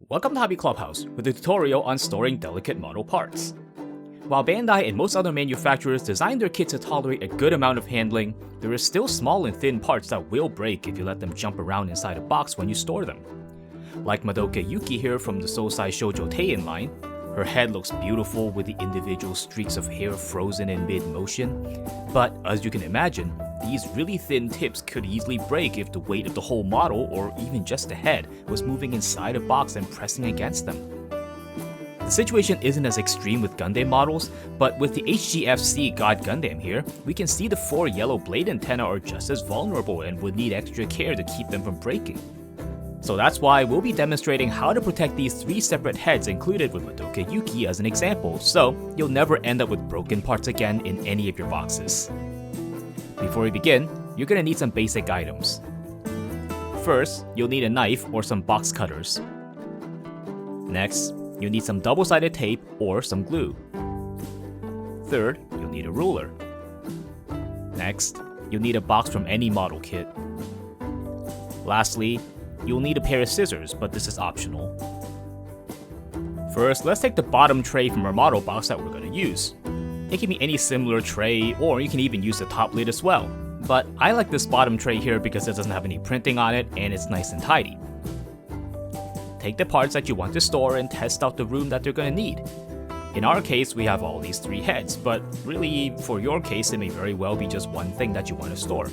Welcome to Hobby Clubhouse with a tutorial on storing delicate model parts. While Bandai and most other manufacturers design their kits to tolerate a good amount of handling, there is still small and thin parts that will break if you let them jump around inside a box when you store them. Like Madoka Yuki here from the Sosai Shoujo Teien line, her head looks beautiful with the individual streaks of hair frozen in mid-motion, but as you can imagine, these really thin tips could easily break if the weight of the whole model, or even just the head, was moving inside a box and pressing against them. The situation isn't as extreme with Gundam models, but with the HGFC God Gundam here, we can see the 4 yellow blade antennae are just as vulnerable and would need extra care to keep them from breaking. So that's why we'll be demonstrating how to protect these 3 separate heads included with Madoka Yuki as an example, so you'll never end up with broken parts again in any of your boxes. Before we begin, you're gonna need some basic items. First, you'll need a knife or some box cutters. Next, you'll need some double-sided tape or some glue. Third, you'll need a ruler. Next, you'll need a box from any model kit. Lastly, you'll need a pair of scissors, but this is optional. First, let's take the bottom tray from our model box that we're going to use. It can be any similar tray, or you can even use the top lid as well. But I like this bottom tray here because it doesn't have any printing on it and it's nice and tidy. Take the parts that you want to store and test out the room that they're going to need. In our case, we have all these 3 heads, but really, for your case, it may very well be just one thing that you want to store.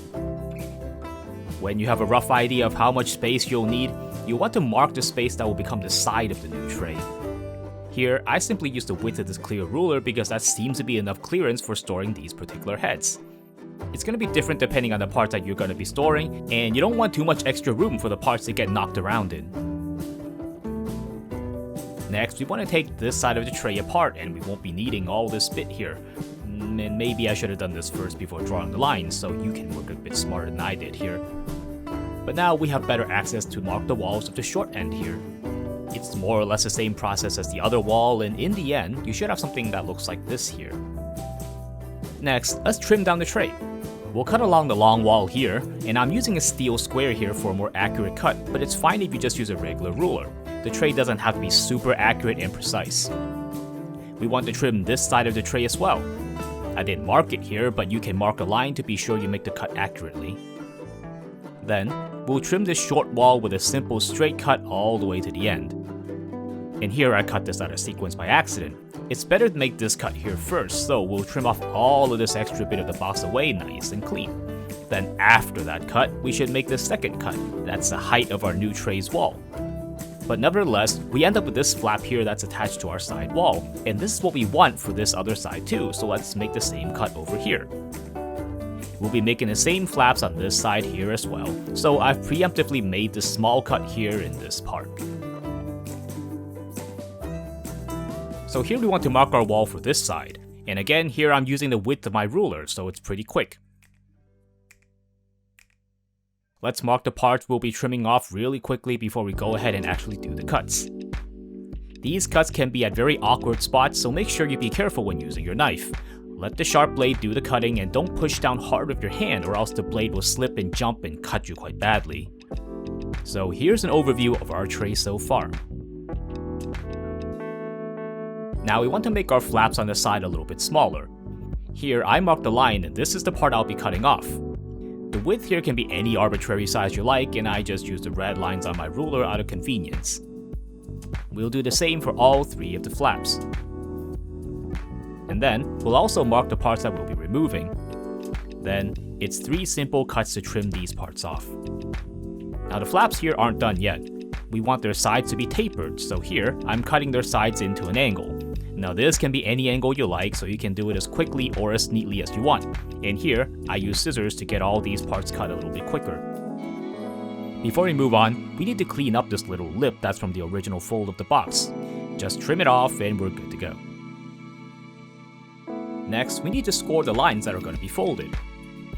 When you have a rough idea of how much space you'll need, you'll want to mark the space that will become the side of the new tray. Here, I simply use the width of this clear ruler because that seems to be enough clearance for storing these particular heads. It's going to be different depending on the parts that you're going to be storing, and you don't want too much extra room for the parts to get knocked around in. Next, we want to take this side of the tray apart, and we won't be needing all this bit here. And maybe I should have done this first before drawing the lines, so you can work a bit smarter than I did here. But now we have better access to mark the walls of the short end here. It's more or less the same process as the other wall, and in the end, you should have something that looks like this here. Next, let's trim down the tray. We'll cut along the long wall here, and I'm using a steel square here for a more accurate cut, but it's fine if you just use a regular ruler. The tray doesn't have to be super accurate and precise. We want to trim this side of the tray as well. I didn't mark it here, but you can mark a line to be sure you make the cut accurately. Then, we'll trim this short wall with a simple straight cut all the way to the end. And here I cut this out of sequence by accident. It's better to make this cut here first, so we'll trim off all of this extra bit of the box away nice and clean. Then after that cut, we should make the second cut. That's the height of our new tray's wall. But nevertheless, we end up with this flap here that's attached to our side wall, and this is what we want for this other side too, so let's make the same cut over here. We'll be making the same flaps on this side here as well, so I've preemptively made this small cut here in this part. So here we want to mark our wall for this side, and again here I'm using the width of my ruler, so it's pretty quick. Let's mark the parts we'll be trimming off really quickly before we go ahead and actually do the cuts. These cuts can be at very awkward spots, so make sure you be careful when using your knife. Let the sharp blade do the cutting and don't push down hard with your hand or else the blade will slip and jump and cut you quite badly. So here's an overview of our tray so far. Now we want to make our flaps on the side a little bit smaller. Here I marked the line and this is the part I'll be cutting off. The width here can be any arbitrary size you like, and I just use the red lines on my ruler out of convenience. We'll do the same for all 3 of the flaps. And then, we'll also mark the parts that we'll be removing. Then, it's 3 simple cuts to trim these parts off. Now the flaps here aren't done yet. We want their sides to be tapered, so here, I'm cutting their sides into an angle. Now this can be any angle you like, so you can do it as quickly or as neatly as you want. And here, I use scissors to get all these parts cut a little bit quicker. Before we move on, we need to clean up this little lip that's from the original fold of the box. Just trim it off and we're good to go. Next, we need to score the lines that are going to be folded.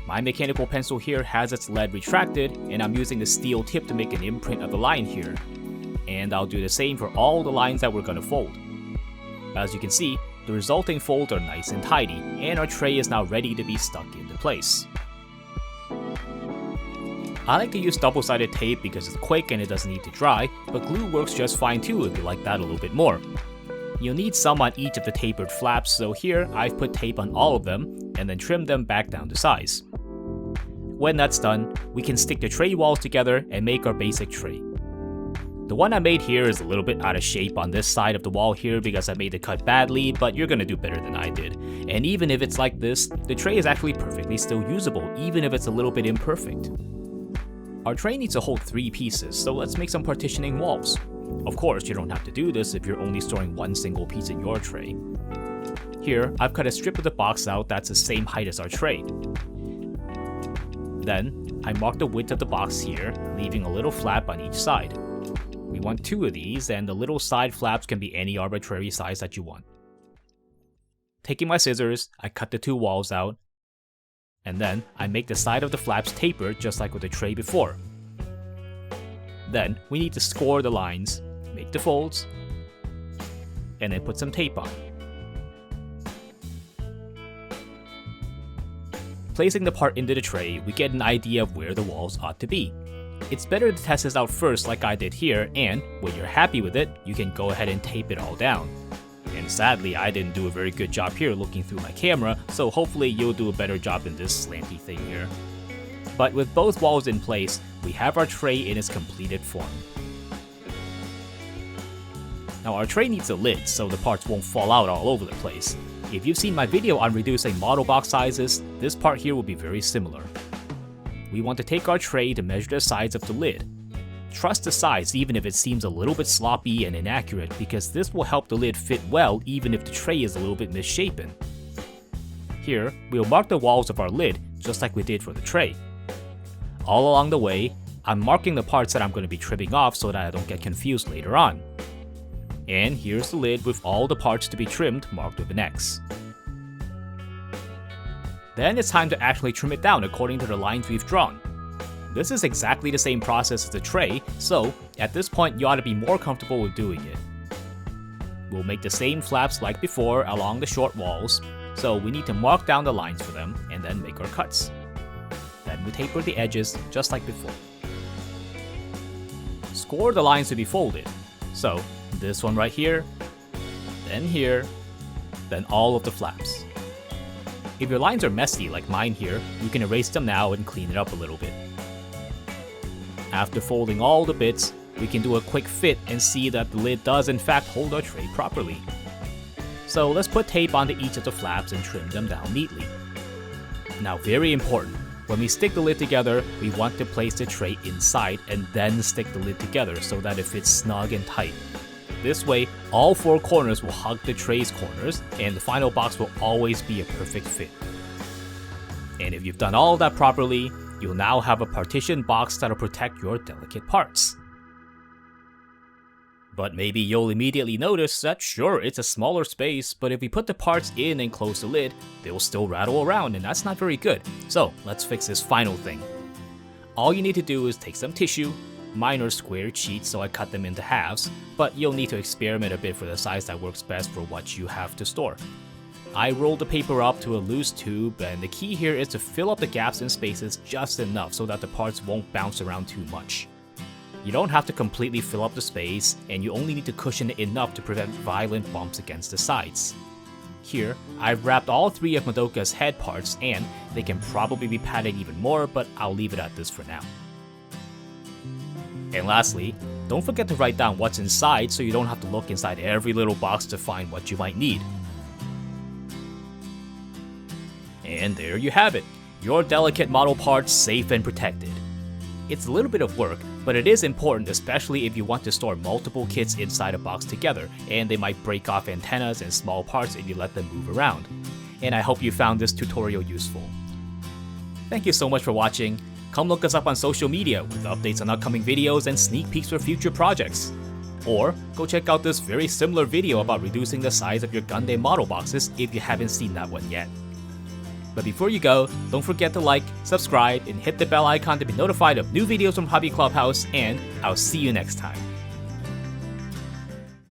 My mechanical pencil here has its lead retracted, and I'm using the steel tip to make an imprint of the line here. And I'll do the same for all the lines that we're going to fold. As you can see, the resulting folds are nice and tidy, and our tray is now ready to be stuck into place. I like to use double-sided tape because it's quick and it doesn't need to dry, but glue works just fine too if you like that a little bit more. You'll need some on each of the tapered flaps, so here I've put tape on all of them and then trimmed them back down to size. When that's done, we can stick the tray walls together and make our basic tray. The one I made here is a little bit out of shape on this side of the wall here because I made the cut badly, but you're gonna do better than I did. And even if it's like this, the tray is actually perfectly still usable, even if it's a little bit imperfect. Our tray needs to hold 3 pieces, so let's make some partitioning walls. Of course, you don't have to do this if you're only storing one single piece in your tray. Here, I've cut a strip of the box out that's the same height as our tray. Then, I mark the width of the box here, leaving a little flap on each side. We want 2 of these, and the little side flaps can be any arbitrary size that you want. Taking my scissors, I cut the 2 walls out, and then I make the side of the flaps tapered just like with the tray before. Then, we need to score the lines, make the folds, and then put some tape on. Placing the part into the tray, we get an idea of where the walls ought to be. It's better to test this out first like I did here, and when you're happy with it, you can go ahead and tape it all down. And sadly, I didn't do a very good job here looking through my camera, so hopefully you'll do a better job in this slanty thing here. But with both walls in place, we have our tray in its completed form. Now our tray needs a lid so the parts won't fall out all over the place. If you've seen my video on reducing model box sizes, this part here will be very similar. We want to take our tray to measure the size of the lid. Trust the size even if it seems a little bit sloppy and inaccurate because this will help the lid fit well even if the tray is a little bit misshapen. Here, we'll mark the walls of our lid just like we did for the tray. All along the way, I'm marking the parts that I'm going to be trimming off so that I don't get confused later on. And here's the lid with all the parts to be trimmed marked with an X. Then it's time to actually trim it down according to the lines we've drawn. This is exactly the same process as the tray, so at this point you ought to be more comfortable with doing it. We'll make the same flaps like before along the short walls, so we need to mark down the lines for them and then make our cuts. Then we taper the edges just like before. Score the lines to be folded, so this one right here, then all of the flaps. If your lines are messy like mine here, you can erase them now and clean it up a little bit. After folding all the bits, we can do a quick fit and see that the lid does in fact hold our tray properly. So let's put tape onto each of the flaps and trim them down neatly. Now very important, when we stick the lid together, we want to place the tray inside and then stick the lid together so that it fits snug and tight. This way, all 4 corners will hug the tray's corners, and the final box will always be a perfect fit. And if you've done all of that properly, you'll now have a partitioned box that'll protect your delicate parts. But maybe you'll immediately notice that sure, it's a smaller space, but if we put the parts in and close the lid, they'll still rattle around, and that's not very good. So let's fix this final thing. All you need to do is take some tissue. Mine are square sheets, so I cut them into halves, but you'll need to experiment a bit for the size that works best for what you have to store. I roll the paper up to a loose tube, and the key here is to fill up the gaps and spaces just enough so that the parts won't bounce around too much. You don't have to completely fill up the space, and you only need to cushion it enough to prevent violent bumps against the sides. Here, I've wrapped all 3 of Madoka's head parts, and they can probably be padded even more, but I'll leave it at this for now. And lastly, don't forget to write down what's inside so you don't have to look inside every little box to find what you might need. And there you have it, your delicate model parts safe and protected. It's a little bit of work, but it is important especially if you want to store multiple kits inside a box together, and they might break off antennas and small parts if you let them move around. And I hope you found this tutorial useful. Thank you so much for watching. Come look us up on social media with updates on upcoming videos and sneak peeks for future projects. Or go check out this very similar video about reducing the size of your Gundam model boxes if you haven't seen that one yet. But before you go, don't forget to like, subscribe, and hit the bell icon to be notified of new videos from Hobby Clubhouse, and I'll see you next time.